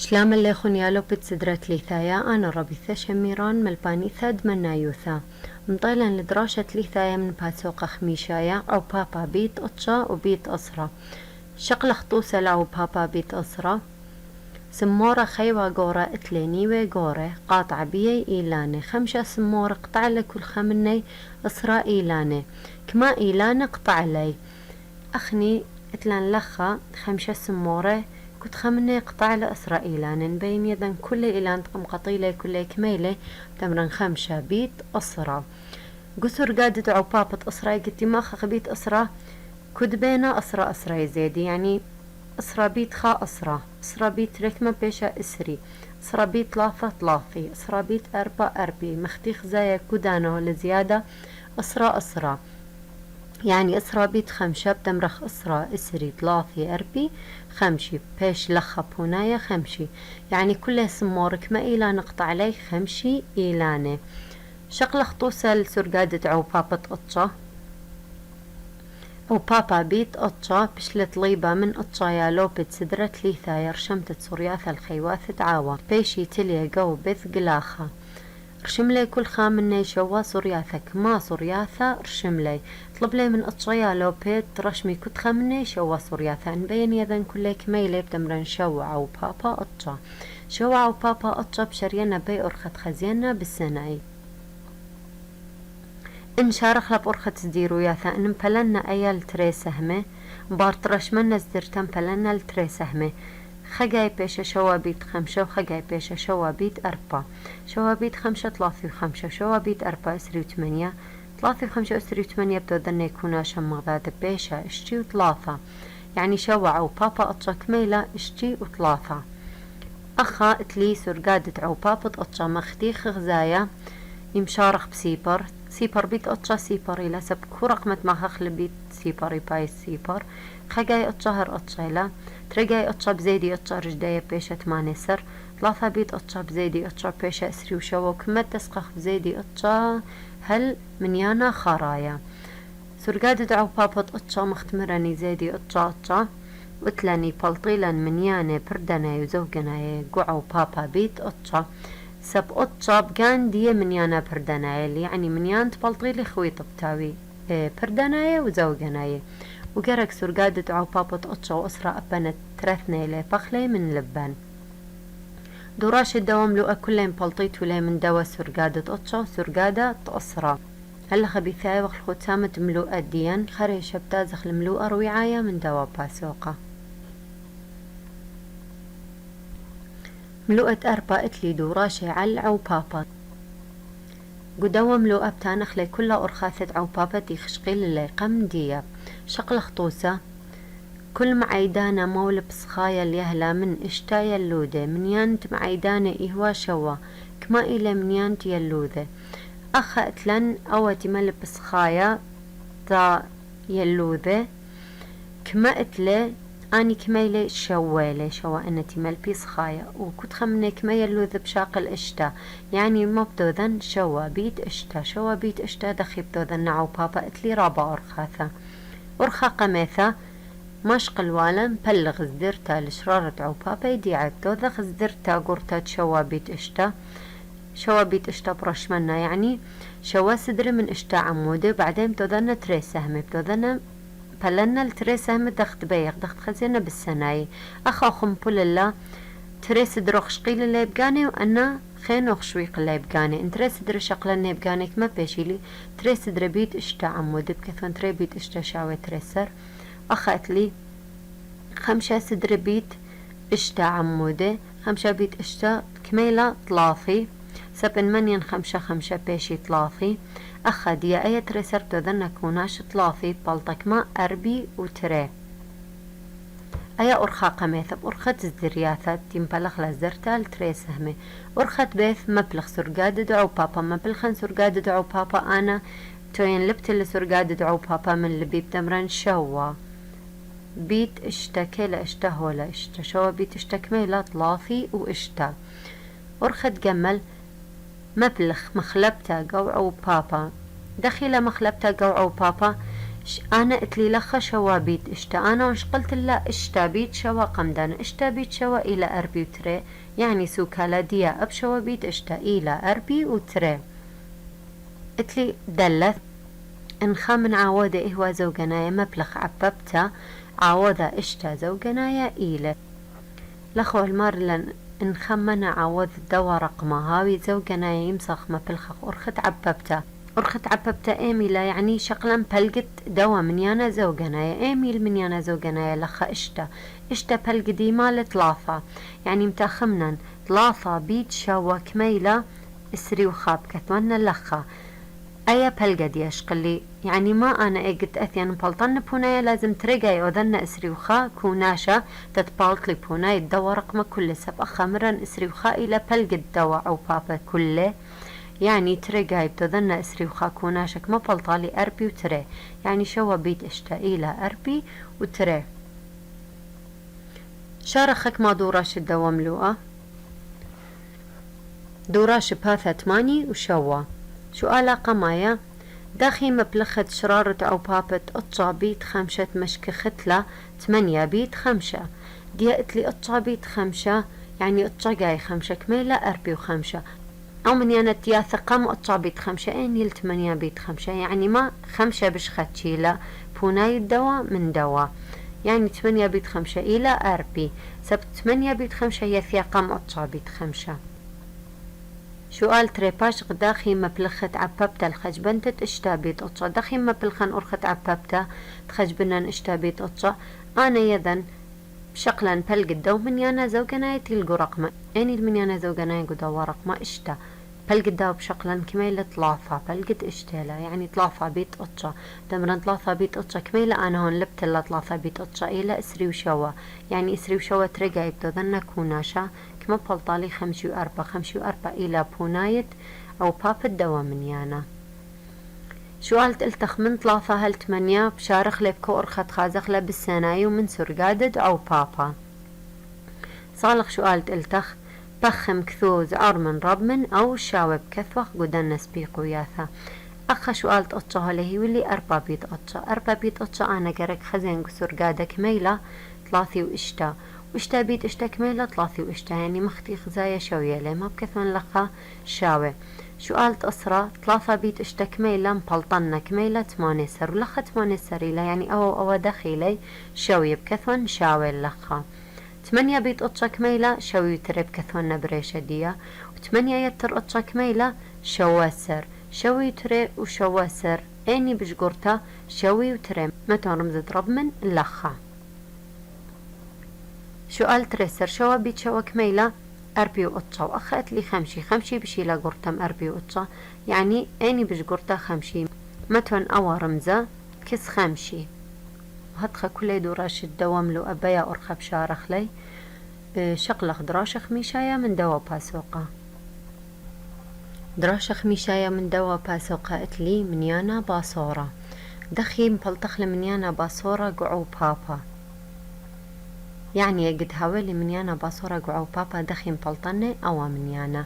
شلام اللي خنيالو بتسدرت ليثايا أنا ربيثة شميران ملبانيثا دمنايوثا مطيلا لدراشة ليثايا من باسوق خميشايا أو بابا بيت أطشا وبيت أسرة شقل خطوسة لعو بابا بيت أسرة سمورة خيوة غورة اتلينيوة غورة قاطع بيي إيلاني خمشة سمورة قطع لكل خمني أسرة إيلاني كما إيلاني قطع لي أخني اتلان لخا خمشة سمورة كنت خمني قطع لأسرة إيلان بين يدن كل إيلان تقم قطيلة كل كميلة تمرن خمشة بيت أسرة قصر قادة عبابة أسرة قلت ما خبيت أسرة كد بينا أسرة يزيدي يعني أسرة بيت خا أسرة بيت ركمة بيشا إسري أسرة بيت لاثي أسرة بيت أربي مختي خزايا كدانو لزيادة أسرة يعني أسرة بيت خمشة بتمرخ أسرة إسري ثلاثي أربي خمشي بيش لخب هنايا خمشي يعني كل سمورك ما إيلا نقطع عليه خمشي إيلاني شقل خطوسة لسرقادة عو بابا أطشا أو بابا بيت أطشا بشلة طليبة من أطشا يا لوبت سدرت ليثا رشمتت سورياثة الخيواث تعاوى بيشي تليا جو بث قلاخة رشملي كل خامني شوا سورياثك ما سورياثة رشملي طلب لي من أطشايا لو بيت رشمي كت خامني شوا سورياثة نبين يذن كل كميلي بتمرن شوا أو بابا أطشا شوا أو بابا أطشا بشرينا بي أرخت خزينا بالسناي إن شارخ لب أرخت زديرو ياثا إن مبلنا أيال تري سهمة بارت رشمنا زدرتن مبلنا التري سهمة خجاي بيشة شوابيت خمسة وخجاي بيشة شوابيت أربعة شوابيت خمسة ثلاثة وخمسة شوابيت أربعة أسري وثمانية ثلاثة وخمسة أسري وثمانية بدو يكون شمغذات بيشة اشتي وثلاثة يعني شوع أو بابا أطشا كميلة اشتي وثلاثة أخا اتلي سرقادة أو بابا أطشا مختيخ غزايا يمشارخ سيبر بيت أطشا سيبر إلا سب كورق متمخخ لبيت سيبر باي سيبر خجاي أطشهر أطشيلا ترجاي أطشا بزيدي أطشا رجدايا بيشة مانسر ثلاثة بيت أطشا بزيدي أطشا بيشة أسري وشوو كما تسقخ بزيدي أطشا هل منيانا خرايا سرقادة عو بابا أطشا مختمراني زيدي أطشا وتلاني بلطيلا منيانة بردنا يزوجنا قعو بابا بيت أطشا سب أطشا بقان دي منيانا بردنا يعني منيان تبلطيلي خوي طبتاوي بردنا وزوجنا وقرق سرقادة عو بابا أطشا وأسرة أبنت ترثني لي بخلي من لبان دوراش الدوام لو أكلين بلطيت ولي من دوا سرقادة أطشا سرقادة أسرة هلا خبيثاي وخل ختامة ملوءة ديان خري شبتازخ الملوءة روعاية من دوا باسوقة ملوءة أربا اتلي دوراشي عل عو بابا قدوا ملوءة بتانخلي كلها أرخاثة عو بابا دي خشقيل اللي قم دياب شقل خطوسة كل معيدانا مول بصخايا اليهلا من اشتا يلودة من يانت معيدانا إهوا شوا كما إلى من يانت يلودة أخا اتلن أو تمل بصخايا تا يلودة كما اتلي أني كميلة شوا أنا تمل بصخايا وكنت خمني كما يلوذ بشاقل اشتا يعني مبدوذن شوا بيت اشتا دخي بدوذن نعو بابا اتلي رابا أرخاثة أرخا قميثة مشق الوالم بلغ زدرتا لشرارة عو بابا يدي عبدو ذا زدرتا قرتا شوا بيت اشتا برشمنا يعني شوا سدر من اشتا عمودة بعدين بدوذن تري سهمة بدوذن بلنا التري سهمة دخت خزينة بالسناي أخا خمبول الله تري سدر خشقيل اللي يبقاني وأنا خين وخشويق اللي يبقاني ان تري سدر شقلنا يبقاني كما بيشيلي تري سدر بيت اشتا عمودة بكثون تري بيت اشتا شاوي تريسر أخذت لي خمسة سدر بيت اشتا عمودة خمسة بيت اشتا كميلة طلافي سبن منين خمسة بيشي طلافي أخذ يا أي تريسر تذن كوناش طلافي بلطك ما أربي وتري أي أرخا قميث أرخت الزرياثات تنبلغ لزرتا التريسهمي أرخت بيث مبلغ سرقادة دعو بابا مبلغن سرقادة دعو بابا أنا توين لبت اللي سرقادة دعو بابا من لبيب تمرن شوا بيت اشتا كيلا اشتا هولا اشتا شوا بيت اشتا كميلا طلافي واشتا أرخت جمل مبلغ مخلبتا قوعو بابا دخل مخلبتا قوعو بابا أنا قتلي لخا شوا بيت اشتا، أنا وش قلت لا اشتا بيت شوا قمدان اشتا بيت شوا إلى أربي وتري، يعني سوكالا ديا أب شوا بيت اشتا إلى أربي وتري. قتلي دلت انخا من عاودة إهوا زوجنايا مبلغ عببتا عاودة اشتا زوجنايا إلى لخو المار انخمنا عاود دوا رقمها هاوي زوجنايا يمسخ مبلغ أرخت عببتا إيميلا يعني شقلا بلقت دوا من يانا زوجنايا إيميل من يانا زوجنايا لخا اشتا بلقدي مال ثلاثة، يعني متاخمنا ثلاثة بيت شوا كميلة اسري وخاب كثوانا لخا أيا بلقدي أشقلي، يعني ما أنا قلت أثيان بلطن بونايا لازم ترقاي وذن اسري وخا كوناشا تتبالط لي بوناي الدوا رقم كل سب أخا مرن اسري وخا إلى بلقد دوا أو بابا كله، يعني ترقاي بتذن اسري وخا كوناشك ما بلطالي أربي وتري، يعني شوا بيت اشتا إلى أربي وتري. شارخك ما دوراش الدوا ملوءة دوراش باثة 8 وشوا سؤال قمايا داخي مبلغة شرارة أو بابت أطشا بيت 5 مشك ختلة 8 بيت 5 ديقت لي أطشا بيت 5 يعني أطشا جاي 5 كميلة 4 و5 أو من يانا تياثة قام أطشا بيت 5 يل 8 بيت 5 يعني ما 5 بش ختشيلة بوناي الدوا من دوا، يعني 8 بيت 5 إلى 4 سبت 8 بيت 5 يثيا قام أطشا بيت 5. سؤال تريباش داخي مبلغة عببتا الخجبنتت اشتابيت أطشا داخي مبلغن أرخت عببتا تخجبنن اشتابيت أطشا أنا يذن شقلا بلقد دو من يانا زوجناي تلقو رقمة اني من يانا زوجناي قدوا رقمة اشتا بلقد دو بشقلا كميلة 3 بلقد اشتالا يعني 3 بيت أطشا دمرن 3 بيت أطشا كميلة أنا هون لبت 3 بيت أطشا إلى اسري وشوا، يعني اسري وشوا ترقاي بدو كوناشا كما بلطالي 5 و4 إلى بونايت أو باب الدوا من يانا. سؤال تلتخ من 3 هل 8 بشارخ لبكو أرخت خازخ لبساناي ومن سرقادد أو بابا. صالح سؤال تلتخ بخم كثوز من رب من أو شاوب كثوخ قدن نسبيق وياثا. أخا سؤال تأطشا لهي واللي 4 بيت أطشا 4 بيت أطشا أنا قرق خزين سرقادة كميلة 3 وإشتا وإشتا بيت إشتا كميلة 3 وإشتا يعني مختي خزايا شوية لي ما بكثون لخا شاوي. سؤال تأسرة 3 بيت إشتا كميلة مبلطنا كميلة 8 سر ولخا 8 سريلة يعني أو دخيلي شوية بكثون شاوي لخا. 8 بيت أطشا كميلة شوي تري بكثون نبريشة ديا و8 يتر أطشا كميلة شواسر شوي تري وشواسر اني بشقرتا شوي وتري متى رمزة رب من لخا. سؤال تريسر شوا بيت شوا كميلة 4 وأطشا وأخذت لي 5 بشيلا قرتم 4 وأطشا يعني اني بشقرتا 5 متون أو رمزة كس 5 وهدخا كل دوراش الدوام لو أبايا أرخب شارخ لي شقلخ دراشخ ميشايا من دوا باسوقة دراشخ ميشايا من دوا باسوقة اتلي من يانا باصورة دخي مبلطخ من يانا باصورة قعو بابا، يعني قد هاولي من يانا باصورة قعو بابا دخي مبلطني أو من يانا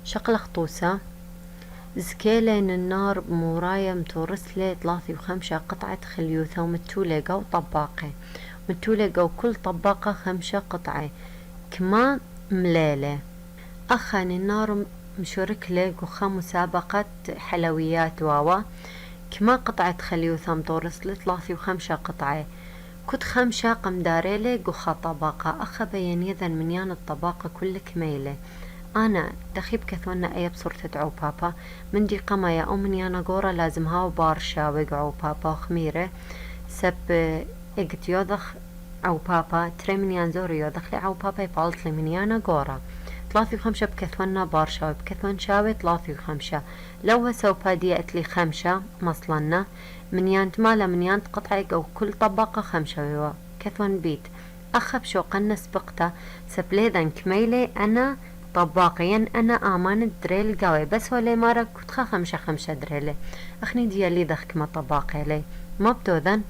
شقلخ طوسة زكيلين النار مورايا متورسلي 3 و5 قطعة خليوثة ومتولي قو طباقي متولي قو كل طباقة 5 قطعة كما مليلة أخاني النار مشورك لي قخا مسابقة حلويات واوا كما قطعة خليوثة متورسلي 3 و5 قطعة كنت 5 قمداري لي قخا طباقة أخا بيان يذن من يان الطباقة كل كميلة أنا دخيب كثونا أي بصورة عو بابا من دي قمايا أو من يانا قورا لازم هاو بارشا وقعو بابا وخميرة سب اقت يوضخ عو بابا تري من يان زوري يوضخ لي عو بابا يبالط لي من يانا قورا 3 و5 بكثونا بارشا وبكثون شاوي 3 و5 لو سوبا ديت لي 5 مصلنا من يان تمالا من يان قطعي أو كل طبقة 5 كثون بيت أخب شو قنا سبقتا سبليذن كميلي أنا طباقيا أنا آمان دريل قوي بس ولي مارا كتخا 5 دريلي أخني ديالي ذخك ما طباقي لي ما بتوذن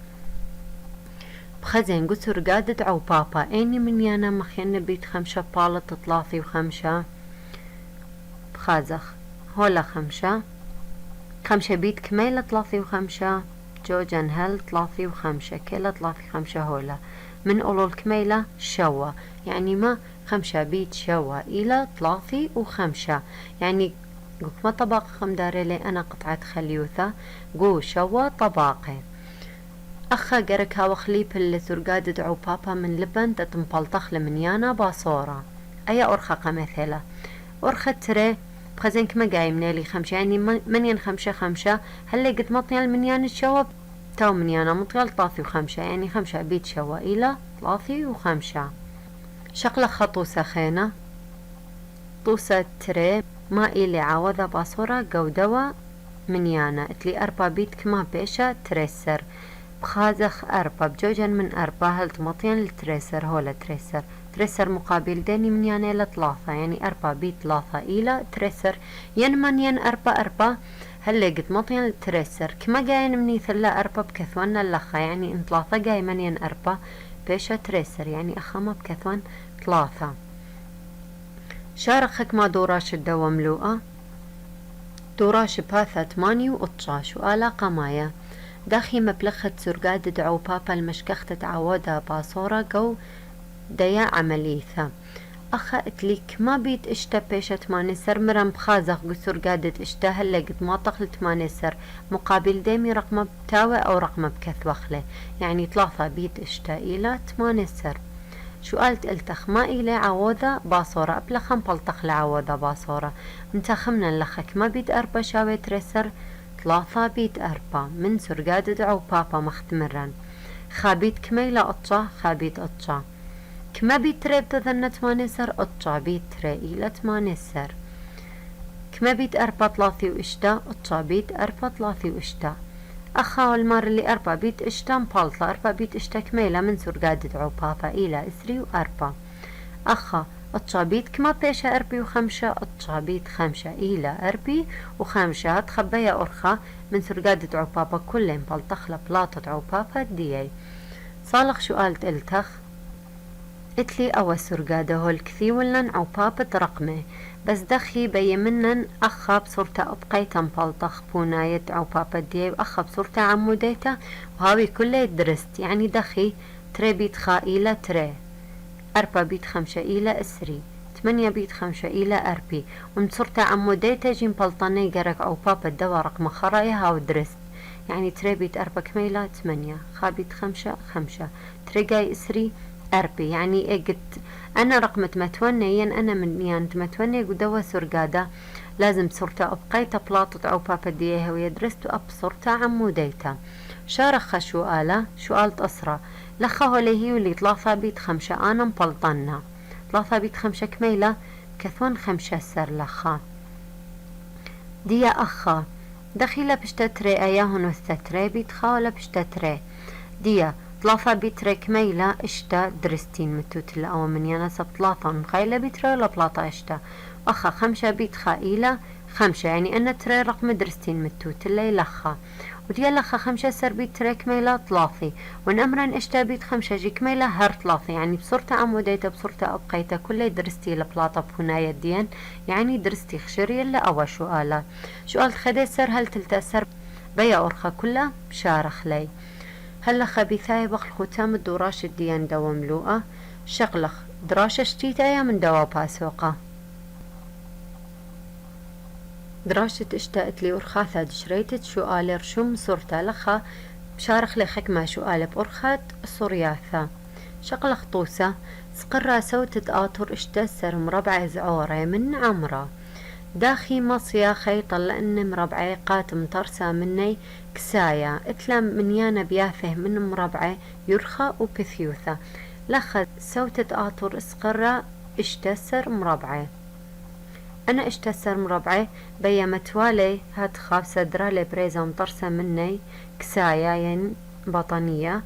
بخزين قسر قادت عو بابا اني من يانا مخين بيت 5 بالط 3 و5 بخازخ هولا 5 بيت كميلة 3 و5 جوجن هل 3 و5 كلا 3 و5 هولا من أولو الكميلة شوا، يعني ما 5 بيت شوا إلى 3 و5، يعني ما طباقة خمداري لي أنا قطعة خليوثة قو شوا طباقة. أخا قركها وخليب اللي سرقاد دعو بابا من لبن تتنبلطخ لمنيانا باصورة أي أرخة مثلا أرخة تري بخزنك ما قايم نيلي 5، يعني منين 5 هل قد مطيال منيان الشوا تو منيانا مطيال 3 و5، يعني 5 بيت شوا إلى 3 و5. شغلة خطوسة خينة طوسة تري ما إلي عوضة باصورة قودوا منيانا اتلي 4 بيت كما بيشا تريسر بخازخ 4 بجوجن من 4 هل تمطين التريسر هولا تريسر مقابل ديني من يعني ل3، يعني 4 بيت 3 إلى تريسر ين من ين 4 هل قد مطين التريسر كما جاين مني ثلا 4 بكثوان اللخا، يعني ان 3 جاي من ين 4 بيشا تريسر، يعني أخما بكثوان 3. شارخك ما دوراش الدوا ملوءة دوراش باثة 8 و18 وآلا قمايا داخي مبلخة سرقاد دعو بابا المشكخة تعودها باصورة قو ديا عمليثة أخا اتليك ما بيت اشتا بيشة 8 سر مرم بخازق قسر قادت اشتا هلا قد ما تخل 8 سر مقابل ديمي رقم بتاوي أو رقم بكث وخلة، يعني 3 بيت اشتا إلى 8 سر. شو قالت التخ ما إلي عوضة باصورة أبلخم بلتخ لعوضة باصورة انتخمنا لخك ما بيت 4 شاوي ترسر 3 بيت 4 من سرقاد دعو بابا مختمرا خابيت كميلة أطشا خابيت أطشا كما بيت تري بتذنة 8 سر أطشا بيت تري إلى 8 سر كما بيت 4 3 وإشتا أطشا بيت 4 3 وإشتا أخا والمار اللي 4 بيت إشتا مبالطة 4 بيت إشتا كميلة من سرقاد دعو بابا إلى 3 و4 أخا أطشا بيت كما بيشا 4 و5 أطشا بيت 5 إلى 4 و5 تخبيا أرخا من سرقاد دعو بابا كلهم بلطخ لبلاطة دعو بابا دياي صالح شو قالت التخ اتلي أو سرقاده هو الكثي ولن عو بابا رقمه بس دخي بي منن أخا بصورتا أبقيتا مبلطخ بوناية عو بابا دياي وأخا بصورتا عموديتا وهاوي كله درست، يعني دخي تري بيت خا إلى تري 4 بيت 5 إلى أسري 8 بيت 5 إلى أربي ومصرتا عموديتا جين بلطاني قرق أو بابا الدوا رقم خرايا هاو درست، يعني تري بيت 4 كميلة 8 خابيت 5 تري جاي أسري أربي، يعني قلت أنا رقم تمتونين أنا من يعني تمتوني قدوا سرقادة لازم صورتا أبقيتا بلاطة أو بابا ديها ويدرست أب صورتا عموديتا. شارخ شو آلا شو قالت أسرى لخا هولي واللي 3 بيت 5 أنا مبلطنا 3 بيت 5 كميلة كثون 5 سر لخا ديا أخا دخيلة بشتتري أياهن وستتري بيت خا ولا بشتتري ديا 3 بيت ري كميلة اشتا درستين متوت الأول من يناسب 3 مخيلة بيتري ولا بلاطة اشتا أخا 5 بيت خائلة 5، يعني أنا تري رقم درستين متوت اللي لخا وديا لخا 5 سر بيت تري كميلة 3 وان أمرا اشتا بيت 5 جي كميلة هر 3، يعني بصورتا عموديتا بصورتا أبقيتا كله درستي لبلاطة بهنايا ديان، يعني درستي خشري اللي أوا شو آلا شو قالت خدي سر هل تلتأسر بيا أرخا كلها بشارخ لي هلا خبيثاي بخل ختام الدوراش الديان دوا ملوءة شغلخ دراشة شتيتايا من دوا باسوقة دراشة اشتاقت لي أرخاثة دشريتت شو آلي رشم صورتا لخا بشارخ لي حكمة شو آلي بأرخات صورياثة شغلخ طوسة سقرا سوتت آطر اشتسر مربع زعوري من عمرة داخي مصيا خي طلقن مربعي قاتم طرسة مني كسايا اتلم من يانا بياثه من مربعي يرخى وبثيوثة لخد سوتة آطر اسقرة اشتسر مربعي أنا اشتسر مربعي بيا متوالي هاد خاف صدرالي بريزة مطرسة مني كسايا ين بطانية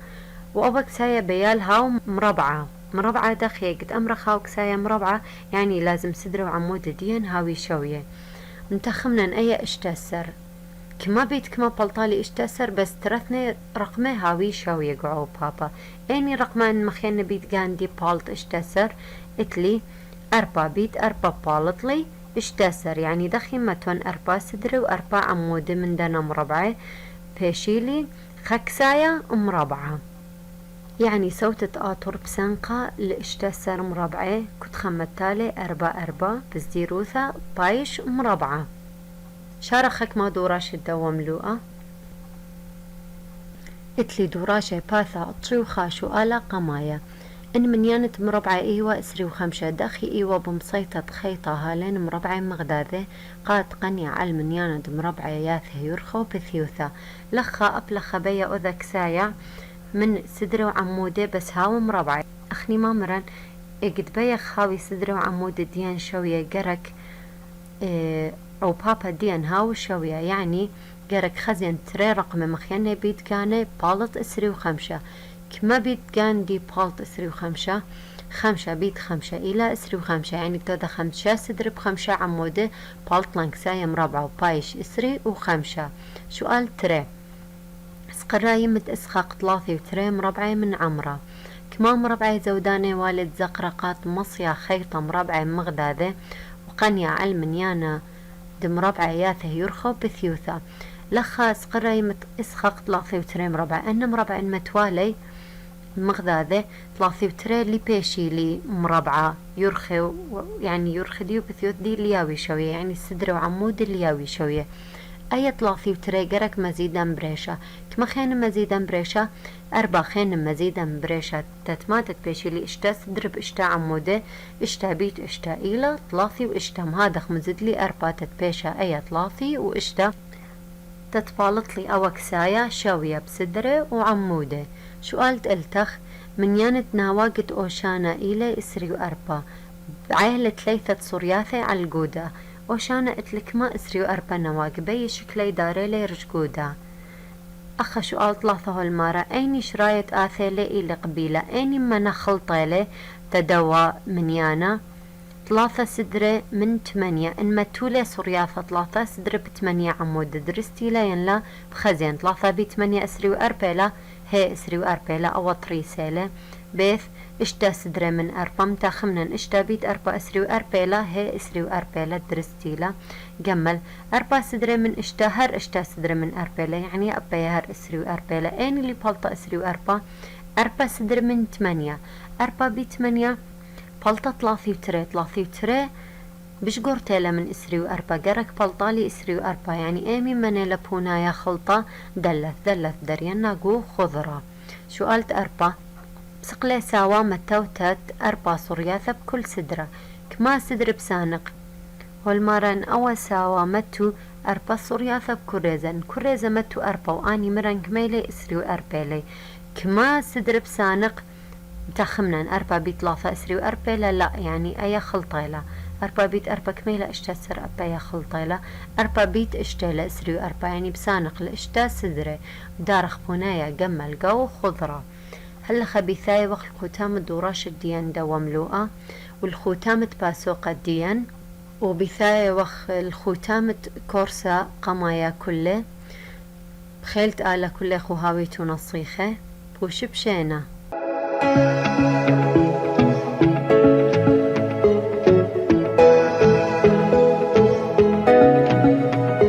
وأبا كسايا بيالها مربعة دخي قد أمرخا وكسايا مربعة، يعني لازم صدر وعمود ديان هاوي شوية منتخمنا أي اشتسر كما بيت كما بلطالي اشتسر بس ترثني رقمي هاوي شوية قعو بابا يعني رقمان مخينا بيت قاندي بالط اشتسر اتلي 4 بيت 4 بالطلي اشتسر، يعني دخي متون 4 صدر و4 عمود من دانا مربعي بيشيلي خكسايا مربعة، يعني صوت آطر بسنقة لإشتسر مربعة كنت خمتالي 4 بزديروثة بايش مربعة. شارخك ما دوراش الدوام لوقا اتلي دوراشة باثا اطشي خاشو آلا قمايا إن منيانة مربعة إيوة إسري وخمشة داخي إيوة بمصيطة خيطة هالين مربعة مغداذة قاد قنية على المنيانة مربعة ياثه يرخو بثيوثة لخا أبلخ بيا أذك سايع من سدرة وعمودة بس هاو مربعة أخني مامرا قد بيا خاوي سدرة وعمودة ديان شوية قرك أو بابا ديان هاو شوية يعني قرك خزين تري رقم مخيانة بيت كان بالط إسري وخمشة كما بيت كان دي بالط إسري وخمشة خمشة بيت خمشة إلى إسري وخمشة يعني تودا خمشة سدر بخمشة عمودة بالط لانكساية مربعة وبايش إسري وخمشة. سؤال تري سقرا يمت إسخاق 3 مربعة من عمرة كما مربعة زوداني والد زقرقات مصيا خيطة مربعة مغداذة وقنيا على منيانا مربعة ياثه يرخو بثيوثة لخا سقرا يمت إسخاق 3 مربعة أن مربعة متوالي مغداذة 3 اللي بيشي لي مربعة يرخي يعني يرخدي بثيوث دي لياوي شوية يعني السدر وعمود لياوي شوية أي 3 قرك مزيدا بريشة كما خين مزيدا بريشة 4 خين مزيدا بريشة تتماتت بيشي لي اشتا سدر باشتا عمودة اشتا بيت اشتا إيلا 3 واشتا مهادخ مزيد لي 4 تتبيشة أي 3 واشتا تتبالط لي أو كسايا شوية بسدرة وعمودة. سؤال تلتخ من يانت ناواقت أوشانا إلى إسري وأربا بعيلة 3 صرياثة على الجودة أوشانا اتلك ما إسري وأربا نواق بي شكلي داري لي رجقودة. أخا سؤال 3 هالمرة أيني شراية آثيلي إلى قبيلة أيني ما خلطيلي تدوى من يانا 3 سدرة من 8 إن متولي صرياثة 3 سدرة ب8 عمود درستي لا ينلا بخزين 3 ب8 إسري وأربيلا هي إسري وأربيلا أو طريسيلة بيث اشتا سدرة من 4 متاخمنا اشتا بيت 4 إسري وأربيلا هي إسري وأربيلا درستيلا جمل 4 سدرة من اشتا هر اشتا سدرة من أربيلا يعني أبا هر إسري وأربيلا أين اللي بالطا إسري وأربا 4 سدرة من 8 4 ب8 بالطا 3 بش قرتيلا من إسري وأربا قرك بلطالي إسري وأربا يعني إيمي من لبونا يا خلطة دلث درينا قو خضرة. سؤالت 4 بسقلي ساوا متوتت 4 صرياثة بكل سدرة كما سدر بسانق والمرن أو ساوا متو 4 صرياثة بكريزة كريزة متو 4 وآني مرن كميلي إسري وأربيلي كما سدر بسانق تخمنا 4 بيت 3 إسري وأربيلا لا يعني أي خلطيلا 4 بيت 4 كميلة اشتسر أبا يا خلطيلا 4 بيت اشتيلا إسري وأربا يعني بسانق الاشتا سدري دارخ بنايا جمل جو خضرة. هلا خبيثاي وقت الختام الدوراش الديان دواملوءة والختام تباسوق الديان وبثاي وخ الختام كورسا قمايا كله بخيلت آلا كله خوهاويتو نصيخة وشبشينا.